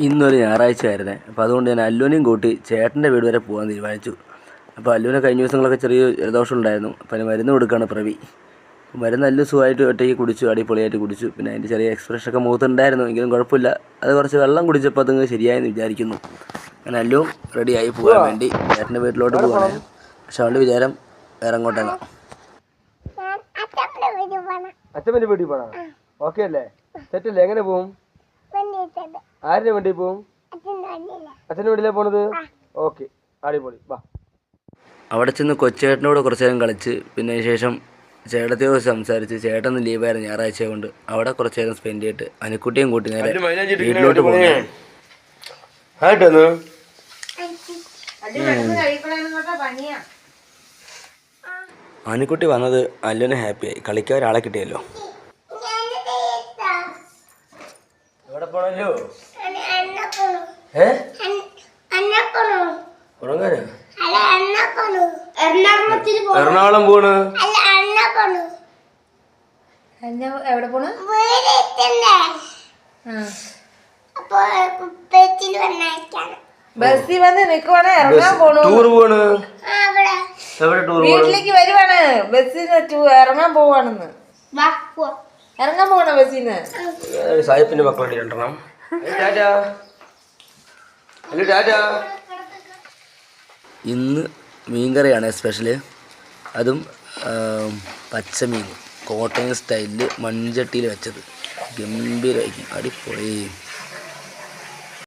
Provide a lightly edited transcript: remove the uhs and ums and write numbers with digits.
ഇന്നൊരു ഞായറാഴ്ചയായിരുന്നേ. അപ്പോൾ അതുകൊണ്ട് ഞാൻ അല്ലുവിനെയും കൂട്ടി ചേട്ടൻ്റെ വീട് വരെ പോകാൻ തീരുമാനിച്ചു. അപ്പോൾ അല്ലുവിനെ കഴിഞ്ഞ ദിവസങ്ങളൊക്കെ ചെറിയ ജലദോഷം ഉണ്ടായിരുന്നു. അപ്പോൾ അതിന് മരുന്ന് കൊടുക്കുകയാണ് പ്രവി. മരുന്ന് അല്ലു സുഖമായിട്ട് ഒറ്റയ്ക്ക് കുടിച്ചു, അടിപൊളിയായിട്ട് കുടിച്ചു. പിന്നെ അതിൻ്റെ ചെറിയ എക്സ്പ്രഷനൊക്കെ മുഖത്തുണ്ടായിരുന്നു, എങ്കിലും കുഴപ്പമില്ല. അത് കുറച്ച് വെള്ളം കുടിച്ചപ്പോൾ അതങ്ങ് ശരിയായെന്ന് വിചാരിക്കുന്നു. അങ്ങനെ അല്ലുവും റെഡിയായി പോകാൻ വേണ്ടി ചേട്ടൻ്റെ വീട്ടിലോട്ട് പോകണേ. പക്ഷെ അവളുടെ വിചാരം വേറെ അങ്ങോട്ടാണ്. അച്ഛൻ്റെ വീട്ടിൽ പോകണം. ഓക്കെ അല്ലേ? സെറ്റല്ലേ? എങ്ങനെ പോവും? ആരുടെ വണ്ടി പോവും? അച്ഛൻ്റെ വീട്ടിലേ പോണത്? ഓക്കെ, അടിപൊളി. വാ. അവിടെ ചെന്ന് കൊച്ചേട്ടനോട് കുറച്ച് നേരം കളിച്ച് പിന്നെ ശേഷം ചേട്ടത്തിയോട് സംസാരിച്ച്. ചേട്ടൻ ലീവായിരുന്നു ഞായറാഴ്ച കൊണ്ട്. അവിടെ കുറച്ച് നേരം സ്പെൻഡ് ചെയ്തിട്ട് അനുക്കുട്ടിയും കൂട്ടി നേരെ വീട്ടിലോട്ട് പോകുന്നു. അനുക്കുട്ടി വന്നത് അല്ലുവിനെ ഹാപ്പിയായി. കളിക്കാൻ ഒരാളെ കിട്ടിയല്ലോ. എവിടെ പോണല്ലോ? എറണാകുളം പോണ്. എവിടെ പോണ്? ബസ്സിൽ വന്ന് നിക്കുവാണ്. ഇറങ്ങാൻ പോണു. ടൂർ പോണ്. വീട്ടിലേക്ക് വരുവാണ്. ബസ്സിന് ഇറങ്ങാൻ പോവാണെന്ന്. ഇറങ്ങാൻ പോകണ ബസ്സിന്ന്. സായിപ്പിന്റെ മക്കളുണ്ട് രണ്ടെണ്ണം. ഇന്ന് മീൻകറിയാണ് സ്പെഷ്യല്. അതും പച്ചമീൻ കോട്ടയം സ്റ്റൈലിൽ മൺചട്ടിയിൽ വെച്ചത്. ഗംഭീരമായിരിക്കും, അടിപൊളി.